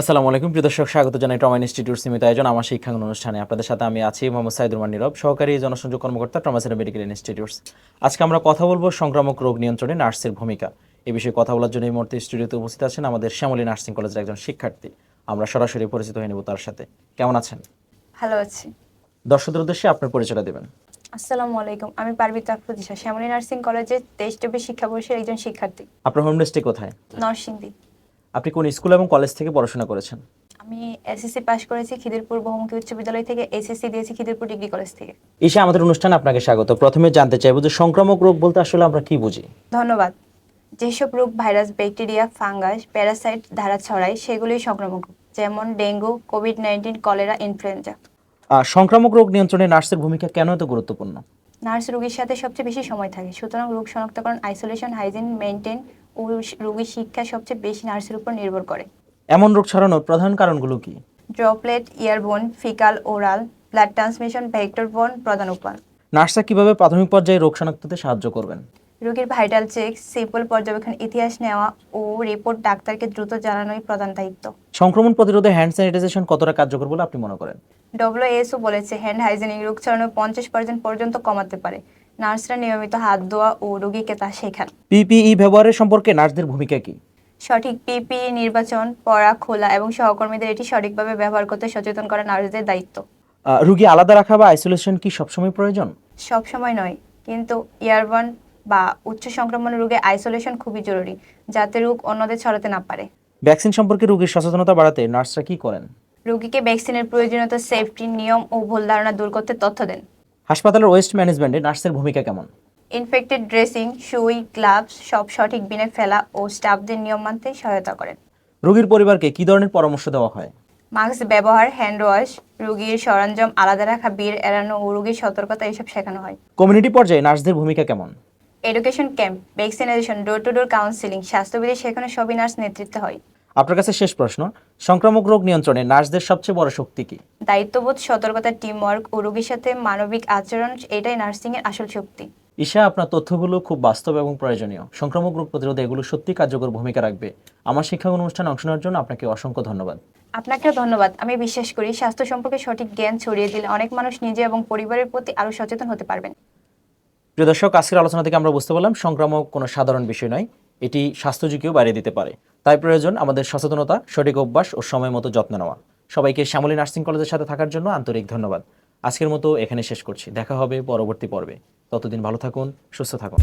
আসসালামু আলাইকুম প্রিয় দর্শক, স্বাগত জানাই ট্রমা ইনস্টিটিউট সীমিত আয়োজন আমার শিক্ষাঙ্গন অনুষ্ঠানে। আপনাদের সাথে আমি আছি মোহাম্মদ সাইদুর রহমান নীরব, সহকারী জনসংযোগ কর্মকর্তা ট্রমা সেন্টার মেডিকেল ইনস্টিটিউটস। আজকে আমরা কথা বলবো সংক্রামক রোগ নিয়ন্ত্রণে নার্সের ভূমিকা। এই বিষয়ে কথা বলার জন্য এই মুহূর্তে স্টুডিওতে উপস্থিত আছেন আমাদের শ্যামলী নার্সিং কলেজের একজন শিক্ষার্থী। আমরা সরাসরি পরিচিত হয়ে নেব তার সাথে। কেমন আছেন? ভালো আছি। দর্শকদের উদ্দেশ্যে আপনার পরিচয়টা দেবেন। আসসালামু আলাইকুম, আমি পারবিতা আফরোজা, শ্যামলী নার্সিং কলেজের 23 শিক্ষা বর্ষের একজন শিক্ষার্থী। আপনার হোম ডিস্ট্রিক্ট কোথায়? নরসিংদী। আপনি কোন স্কুল এবং কলেজ থেকে পড়াশোনা করেছেন? আমি এসএসসি পাশ করেছি খিদিরপুর বহুমুখী উচ্চ বিদ্যালয় থেকে, এইচএসসি দিয়েছি খিদিরপুর ডিগ্রি কলেজ থেকে। এসে আমাদের অনুষ্ঠানে আপনাকে স্বাগত। প্রথমে জানতে চাইবো যে সংক্রামক রোগ বলতে আসলে আমরা কি বুঝি? ধন্যবাদ। যেসব রোগ ভাইরাস, ব্যাকটেরিয়া, ফাঙ্গাস, প্যারাসাইট দ্বারা ছড়ায় সেগুলোই সংক্রামক রোগ, যেমন ডেঙ্গু, কোভিড-19, কলেরা, ইনফ্লুয়েঞ্জা। সংক্রামক রোগ নিয়ন্ত্রণে নার্সের ভূমিকা কেন এত গুরুত্বপূর্ণ? নার্স রোগীর সাথে সবচেয়ে বেশি সময় থাকে, সুতরাং রোগ শনাক্তকরণ, আইসোলেশন, হাইজিন মেনটেন ও রোগীর শিক্ষা সবচেয়ে বেশি নার্সের উপর নির্ভর করে। এমন রোগ ছড়ানোর প্রধান কারণগুলো কি? Droplet, airborne, faecal, oral, blood transmission, vectorborne প্রধান উপাদান। নার্সরা কিভাবে প্রাথমিক পর্যায়ে রোগ শনাক্ততে সাহায্য করবেন? রোগীর ভাইটাল চেক, স্যাম্পল পর্যবেক্ষণ, ইতিহাস নেওয়া ও রিপোর্ট ডাক্তারকে দ্রুত জানানোই প্রধান দায়িত্ব। সংক্রমণ প্রতিরোধে হ্যান্ড স্যানিটাইজেশন কতটা কার্যকর বলে আপনি মনে করেন? ডব্লিউএইচও বলেছে হ্যান্ড হাইজিনিক রোগ ছড়ানো 50% পর্যন্ত কমাতে পারে। নার্সরা নিয়মিত হাত ধোয়া ও রোগীকে তা শেখান। পিপিই ব্যবহারের সম্পর্কে নার্সদের ভূমিকা কি? সঠিক পিপিই নির্বাচন, পরা, খোলা এবং সহকর্মীদের এটি সঠিকভাবে ব্যবহার করতে সচেতন করা নার্সদের দায়িত্ব। রোগী আলাদা রাখা বা আইসোলেশন কি সবসময় প্রয়োজন? সব সময় নয়, কিন্তু এয়ারবর্ন বা উচ্চ সংক্রমণ রোগে আইসোলেশন খুবই জরুরি, যাতে রোগ অন্যদের ছড়াতে না পারে। ভ্যাকসিন সম্পর্কে রোগীর সচেতনতা বাড়াতে নার্সরা কি করেন? রোগীকে ভ্যাকসিনের প্রয়োজনীয়তা, সেফটি নিয়ম ও ভুল ধারণা দূর করতে তথ্য দেন। হাসপাতালের ওয়েস্ট ম্যানেজমেন্টে নার্সের ভূমিকা কেমন? ইনফেক্টেড ড্রেসিং, সুই, গ্লাভস সব সঠিক বিনে ফেলা ও স্টাফদের নিয়ম মানতে সহায়তা করেন। রোগীর পরিবারকে কি ধরনের পরামর্শ দেওয়া হয়? মাস্ক ব্যবহার, হ্যান্ড ওয়াশ, রোগীর সরঞ্জাম আলাদা রাখা, ভিড় এড়ানো ও রোগীর সতর্কতা এসব শেখানো হয়। কমিউনিটি পর্যায়ে নার্সদের ভূমিকা কেমন? Education camp, vaccination, door to door counselling, স্বাস্থ্যবিধি শেখানো সবই নার্স নেতৃত্বে হয়। আপনার কাছে শেষ প্রশ্ন, সংক্রামক রোগ নিয়ন্ত্রণে নার্সদের সবচেয়ে বড় শক্তি কি? দায়িত্ববোধ, সতর্কতা, টিমওয়ার্ক ও রোগীর সাথে মানবিক আচরণ, এটাই নার্সিংয়ের আসল শক্তি। ঈশা, আপনার তথ্যগুলো খুব বাস্তব এবং প্রয়োজনীয়। সংক্রামক রোগ প্রতিরোধে এগুলো সত্যি কার্যকর ভূমিকা রাখবে। আমার শিক্ষাঙ্গন অনুষ্ঠানে অংশ নেওয়ার জন্য আপনাকে অসংখ্য ধন্যবাদ। আপনাকেও ধন্যবাদ। আমি বিশ্বাস করি স্বাস্থ্য সম্পর্কে সঠিক জ্ঞান ছড়িয়ে দিলে অনেক মানুষ নিজে এবং পরিবারের প্রতি আরও সচেতন হতে পারবেন। প্রিয় দর্শক, আজকের আলোচনা থেকে আমরা বুঝতে পারলাম সংক্রামক কোনো সাধারণ বিষয় নয়, এটি স্বাস্থ্য ঝুঁকিও বাড়িয়ে দিতে পারে। তাই প্রয়োজন আমাদের সচেতনতা, সঠিক অভ্যাস ও সময় মতো যত্ন নেওয়া। সবাইকে শ্যামলী নার্সিং কলেজের সাথে থাকার জন্য আন্তরিক ধন্যবাদ। আজকের মতো এখানে শেষ করছি। দেখা হবে পরবর্তী পর্বে। ততদিন ভালো থাকুন, সুস্থ থাকুন।